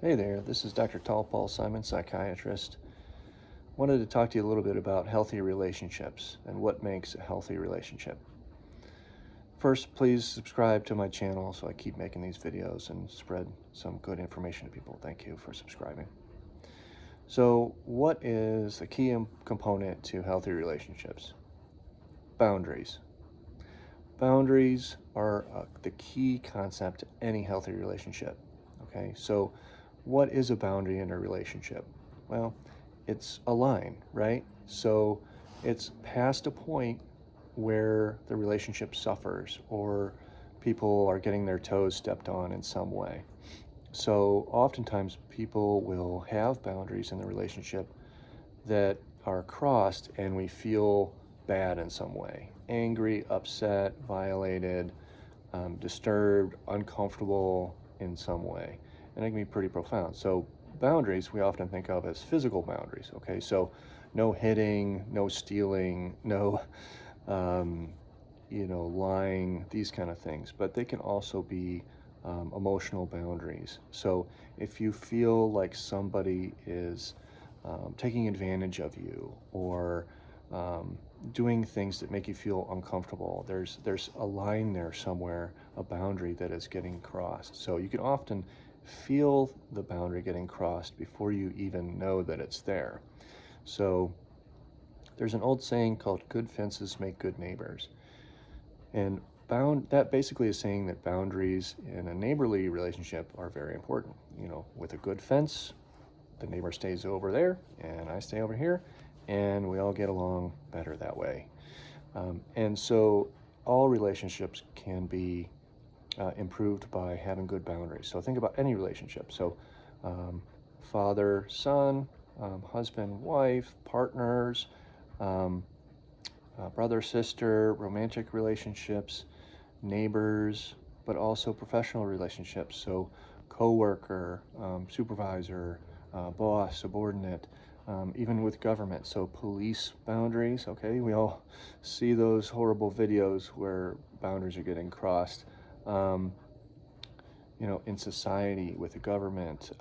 Hey there, this is Dr. Tall Paul Simon, psychiatrist. Wanted to talk to you a little bit about healthy relationships and what makes a healthy relationship. First, please subscribe to my channel so I keep making these videos and spread some good information to people. Thank you for subscribing. So, what is the key component to healthy relationships? Boundaries. Boundaries are the key concept to any healthy relationship. Okay, so what is a boundary in a relationship? Well, it's a line, right? So it's past a point where the relationship suffers or people are getting their toes stepped on in some way. So oftentimes people will have boundaries in the relationship that are crossed and we feel bad in some way, angry, upset, violated, disturbed, uncomfortable in some way. And it can be pretty profound. So boundaries we often think of as physical boundaries. Okay, so no hitting, no stealing, no lying, these kind of things. But they can also be emotional boundaries. So if you feel like somebody is taking advantage of you or doing things that make you feel uncomfortable, there's a line there somewhere, a boundary that is getting crossed. So you can often feel the boundary getting crossed before you even know that it's there. So there's an old saying called "good fences make good neighbors," and that basically is saying that boundaries in a neighborly relationship are very important. With a good fence, the neighbor stays over there and I stay over here, and we all get along better that way. And so all relationships can be improved by having good boundaries. So think about any relationship. So father, son, husband, wife, partners, um, brother, sister, romantic relationships, neighbors, but also professional relationships. So coworker, supervisor, boss, subordinate, even with government. So police boundaries. Okay, we all see those horrible videos where boundaries are getting crossed. Um, in society, with the government,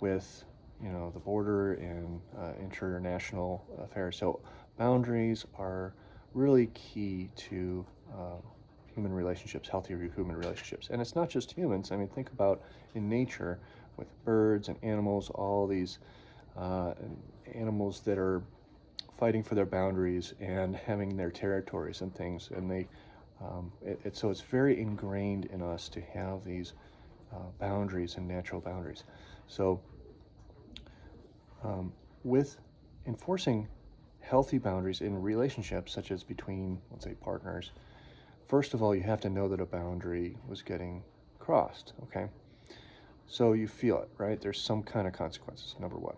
with the border and international affairs. So boundaries are really key to human relationships, healthier human relationships. And it's not just humans. I mean, think about in nature with birds and animals, all these uh, animals that are fighting for their boundaries and having their territories and things. And so it's very ingrained in us to have these boundaries and natural boundaries. So with enforcing healthy boundaries in relationships, such as between, let's say, partners, first of all, you have to know that a boundary was getting crossed, okay? So you feel it, right? There's some kind of consequences, number one.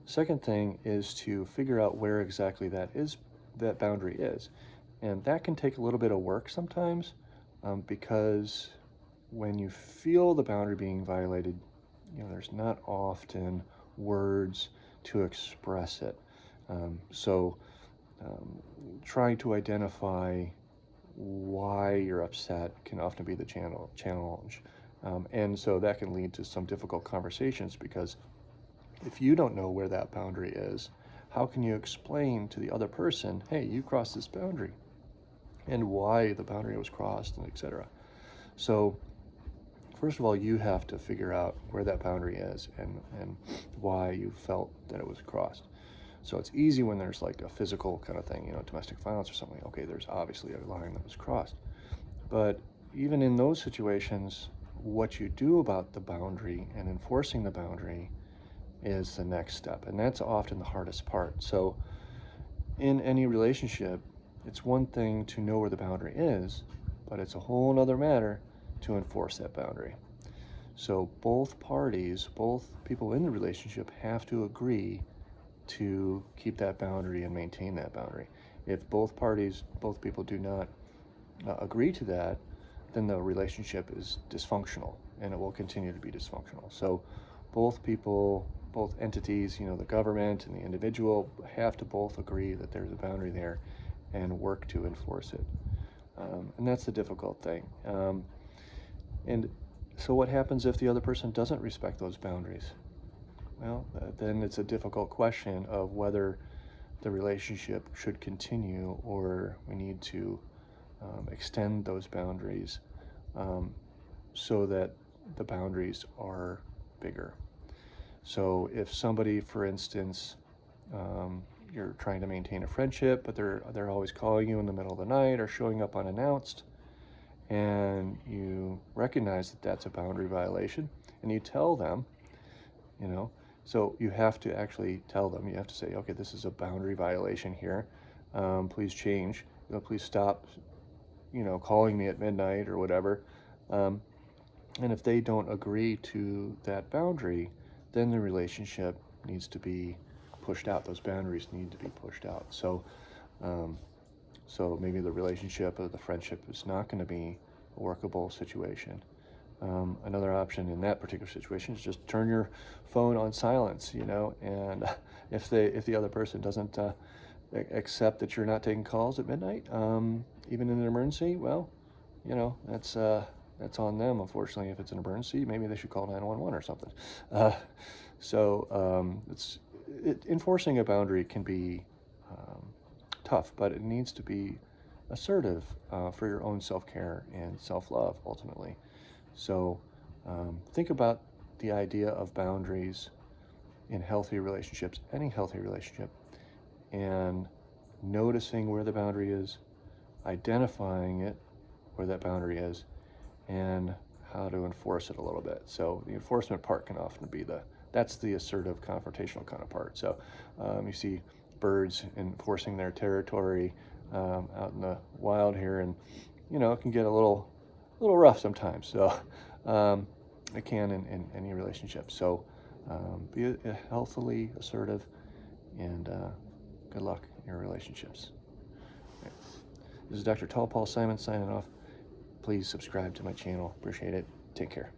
Second thing is to figure out where exactly that boundary is. And that can take a little bit of work sometimes, because when you feel the boundary being violated, there's not often words to express it. So trying to identify why you're upset can often be the challenge. And so that can lead to some difficult conversations, because if you don't know where that boundary is, how can you explain to the other person, hey, you crossed this boundary, and why the boundary was crossed, and etc. So first of all, you have to figure out where that boundary is and why you felt that it was crossed. So it's easy when there's like a physical kind of thing, domestic violence or something. Okay, there's obviously a line that was crossed. But even in those situations, what you do about the boundary and enforcing the boundary is the next step. And that's often the hardest part. So in any relationship, it's one thing to know where the boundary is, but it's a whole other matter to enforce that boundary. So both parties, both people in the relationship, have to agree to keep that boundary and maintain that boundary. If both people do not agree to that, then the relationship is dysfunctional and it will continue to be dysfunctional. So both entities, the government and the individual, have to both agree that there's a boundary there and work to enforce it. And that's the difficult thing. And So what happens if the other person doesn't respect those boundaries? Well, then it's a difficult question of whether the relationship should continue or we need to extend those boundaries um, so that the boundaries are bigger. So if somebody, for instance, you're trying to maintain a friendship, but they're always calling you in the middle of the night or showing up unannounced, and you recognize that that's a boundary violation, and you tell them, you know, so you have to actually tell them. You have to say, okay, this is a boundary violation here. Please change. Please stop. Calling me at midnight or whatever. Um, and if they don't agree to that boundary, then the relationship needs to be pushed out. Those boundaries need to be pushed out. Um, so maybe the relationship or the friendship is not going to be a workable situation. Another option in that particular situation is just turn your phone on silence, and if the other person doesn't accept that you're not taking calls at midnight, even in an emergency, well, that's on them. Unfortunately, if it's an emergency, maybe they should call 911 or something. Enforcing a boundary can be um, tough, but it needs to be assertive for your own self-care and self-love ultimately. So think about the idea of boundaries in healthy relationships, any healthy relationship, and noticing where the boundary is, identifying it, where that boundary is, and how to enforce it a little bit. So the enforcement part can often be that's the assertive confrontational kind of part. So you see birds enforcing their territory out in the wild here, and it can get a little rough sometimes. So it can in any relationship. So be healthily assertive, and good luck in your relationships. Okay. This is Dr. Tall Paul Simon signing off. Please subscribe to my channel. Appreciate it. Take care.